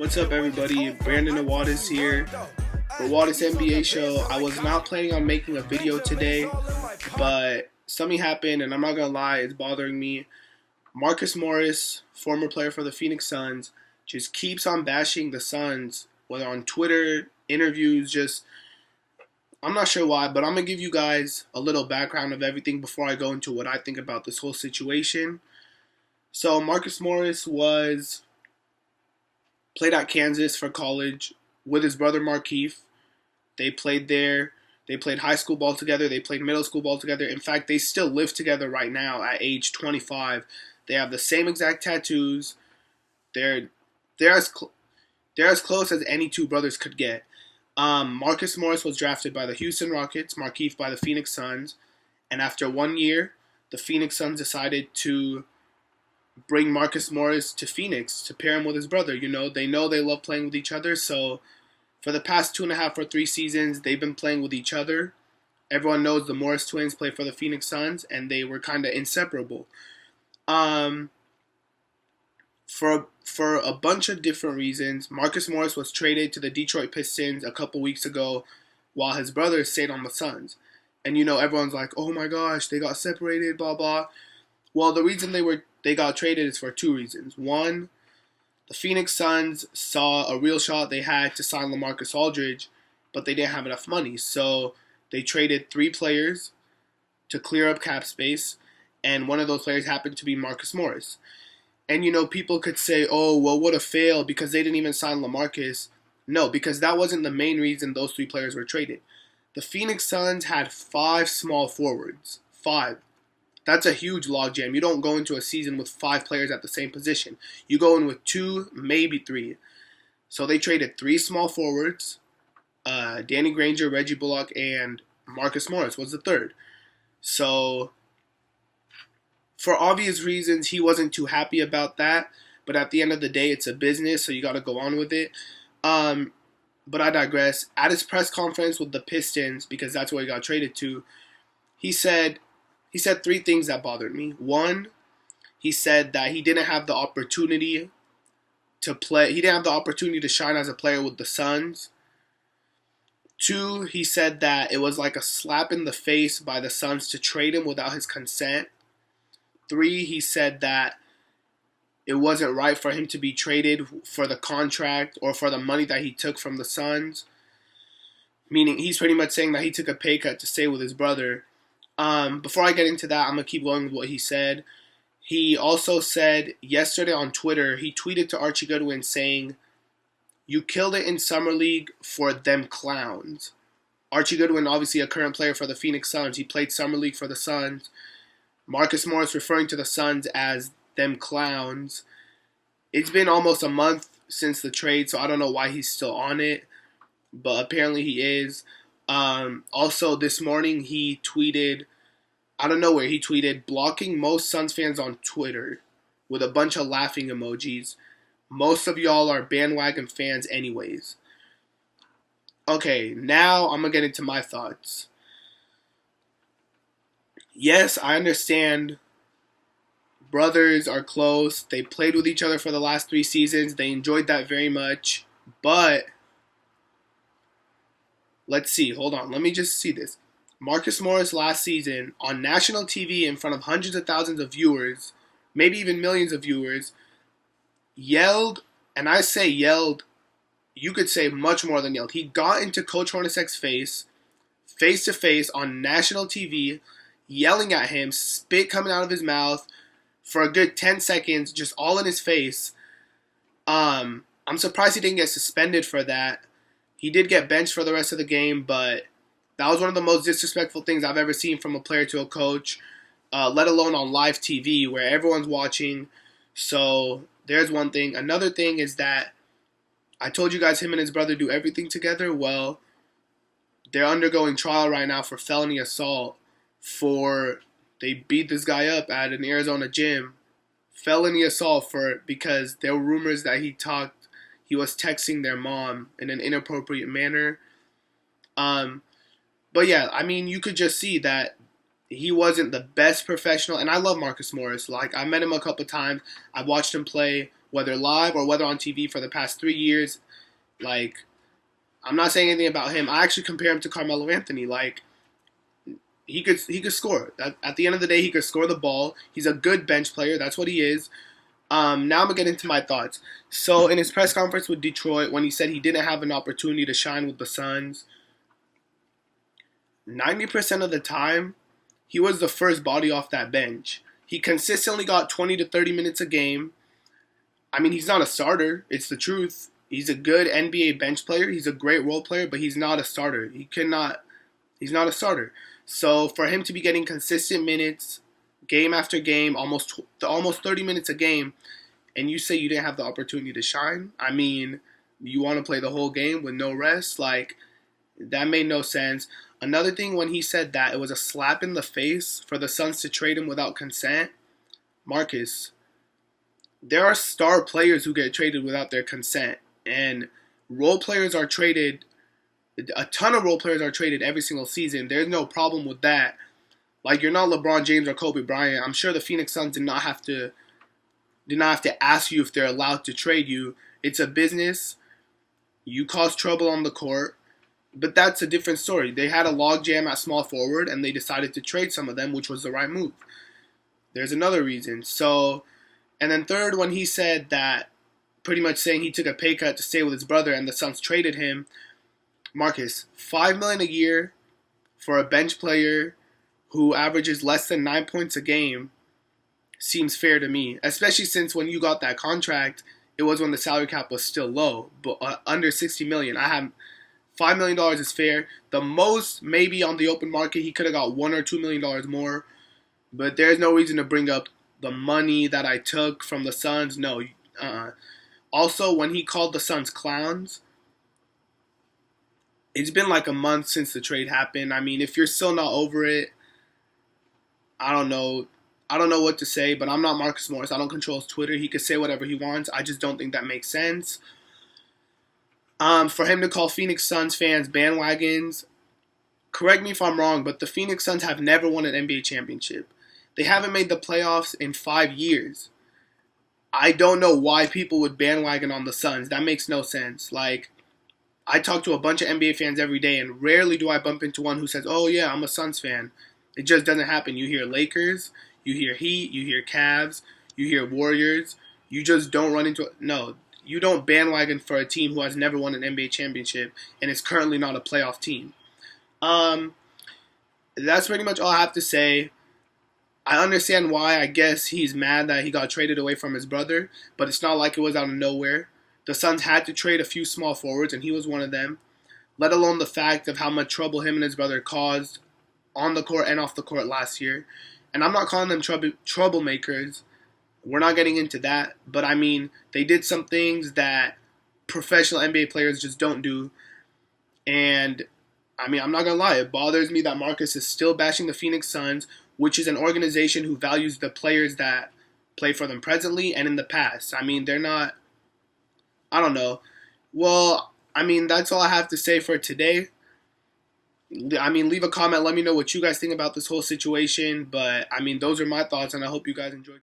What's up, everybody? Brandon and Wattis here for Wattis NBA Show. I was not planning on making a video today, but something happened, and I'm not gonna lie, it's bothering me. Marcus Morris, former player for the Phoenix Suns, just keeps on bashing the Suns, whether on Twitter, interviews, just I'm not sure why, but I'm gonna give you guys a little background of everything before I go into what I think about this whole situation. So Marcus Morris played at Kansas for college with his brother Markeith. They played there. They played high school ball together. They played middle school ball together. In fact, they still live together right now at age 25. They have the same exact tattoos. They're they're as they're as close as any two brothers could get. Marcus Morris was drafted by the Houston Rockets, Markeith by the Phoenix Suns, and after 1 year, the Phoenix Suns decided to bring Marcus Morris to Phoenix to pair him with his brother. They know they love playing with each other, so for the past 2.5 or 3 seasons, they've been playing with each other. Everyone knows the Morris twins play for the Phoenix Suns, and they were kind of inseparable. Um, for a bunch of different reasons, Marcus Morris was traded to the Detroit Pistons a couple weeks ago, while his brother stayed on the Suns. And everyone's like, "Oh my gosh, they got separated, blah blah." Well, the reason they got traded is for two reasons. One, the Phoenix Suns saw a real shot they had to sign LaMarcus Aldridge, but they didn't have enough money. So they traded 3 players to clear up cap space, and one of those players happened to be Marcus Morris. And people could say, "Oh, well, what a fail because they didn't even sign LaMarcus." No, because that wasn't the main reason those 3 players were traded. The Phoenix Suns had 5 small forwards. 5. That's a huge logjam. You don't go into a season with 5 players at the same position. You go in with 2, maybe 3. So they traded 3 small forwards. Danny Granger, Reggie Bullock, and Marcus Morris was the third. So for obvious reasons, he wasn't too happy about that. But at the end of the day, it's a business, so you got to go on with it. But I digress. At his press conference with the Pistons, because that's where he got traded to, he said 3 things that bothered me. One, he said that he didn't have the opportunity to play. He didn't have the opportunity to shine as a player with the Suns. 2, he said that it was like a slap in the face by the Suns to trade him without his consent. 3, he said that it wasn't right for him to be traded for the contract or for the money that he took from the Suns. Meaning, he's pretty much saying that he took a pay cut to stay with his brother. Before I get into that, I'm going to keep going with what he said. He also said yesterday on Twitter, he tweeted to Archie Goodwin saying, "You killed it in Summer League for them clowns." Archie Goodwin, obviously a current player for the Phoenix Suns. He played Summer League for the Suns. Marcus Morris referring to the Suns as them clowns. It's been almost a month since the trade, so I don't know why he's still on it, but apparently he is. Also, this morning he tweeted, out of nowhere, he tweeted, "Blocking most Suns fans on Twitter," with a bunch of laughing emojis. "Most of y'all are bandwagon fans anyways." Okay, now I'm going to get into my thoughts. Yes, I understand brothers are close. They played with each other for the last 3 seasons. They enjoyed that very much. But let's see. Hold on. Let me just see this. Marcus Morris last season on national TV in front of hundreds of thousands of viewers, maybe even millions of viewers, yelled, and I say yelled, you could say much more than yelled. He got into Coach Hornacek's face to face on national TV, yelling at him, spit coming out of his mouth for a good 10 seconds, just all in his face. I'm surprised he didn't get suspended for that. He did get benched for the rest of the game, but that was one of the most disrespectful things I've ever seen from a player to a coach, let alone on live TV where everyone's watching. So there's one thing. Another thing is that I told you guys him and his brother do everything together. Well, they're undergoing trial right now for felony assault. They beat this guy up at an Arizona gym. Felony assault because there were rumors that he was texting their mom in an inappropriate manner. But yeah, I mean, you could just see that he wasn't the best professional. And I love Marcus Morris. Like, I met him a couple times. I watched him play whether live or whether on TV for the past 3 years. Like, I'm not saying anything about him. I actually compare him to Carmelo Anthony. Like, he could score. At the end of the day, he could score the ball. He's a good bench player. That's what he is. Now I'm gonna get into my thoughts. So in his press conference with Detroit, when he said he didn't have an opportunity to shine with the Suns, 90% of the time, he was the first body off that bench. He consistently got 20 to 30 minutes a game. I mean, he's not a starter. It's the truth. He's a good NBA bench player. He's a great role player, but he's not a starter. He's not a starter. So for him to be getting consistent minutes, game after game, almost 30 minutes a game, and you say you didn't have the opportunity to shine, I mean, you want to play the whole game with no rest? Like, that made no sense. Another thing, when he said that it was a slap in the face for the Suns to trade him without consent, Marcus, there are star players who get traded without their consent, and role players are traded. A ton of role players are traded every single season. There's no problem with that. Like, you're not LeBron James or Kobe Bryant. I'm sure the Phoenix Suns did not have to ask you if they're allowed to trade you. It's a business. You cause trouble on the court, but that's a different story. They had a logjam at small forward, and they decided to trade some of them, which was the right move. There's another reason. So, and then third, when he said that, pretty much saying he took a pay cut to stay with his brother, and the Suns traded him. Marcus, $5 million a year for a bench player who averages less than 9 points a game seems fair to me, especially since when you got that contract, it was when the salary cap was still low, but under $60 million. I have $5 million is fair. The most, maybe on the open market, he could have got $1 or $2 million more, but there's no reason to bring up the money that I took from the Suns. No. Also, when he called the Suns clowns, it's been like a month since the trade happened. I mean, if you're still not over it, I don't know. I don't know what to say, but I'm not Marcus Morris. I don't control his Twitter. He could say whatever he wants. I just don't think that makes sense. For him to call Phoenix Suns fans bandwagons, correct me if I'm wrong, but the Phoenix Suns have never won an NBA championship. They haven't made the playoffs in 5 years. I don't know why people would bandwagon on the Suns. That makes no sense. Like, I talk to a bunch of NBA fans every day, and rarely do I bump into one who says, oh yeah, I'm a Suns fan. It just doesn't happen. You hear Lakers, you hear Heat, you hear Cavs, you hear Warriors. You just don't run into it. No, you don't bandwagon for a team who has never won an NBA championship and is currently not a playoff team. That's pretty much all I have to say. I understand why. I guess he's mad that he got traded away from his brother, but it's not like it was out of nowhere. The Suns had to trade a few small forwards, and he was one of them, let alone the fact of how much trouble him and his brother caused on the court and off the court last year. And I'm not calling them troublemakers. We're not getting into that. But, I mean, they did some things that professional NBA players just don't do. And, I mean, I'm not going to lie. It bothers me that Marcus is still bashing the Phoenix Suns, which is an organization who values the players that play for them presently and in the past. I mean, they're not, I don't know. Well, I mean, that's all I have to say for today. I mean, leave a comment. Let me know what you guys think about this whole situation. But, I mean, those are my thoughts, and I hope you guys enjoyed.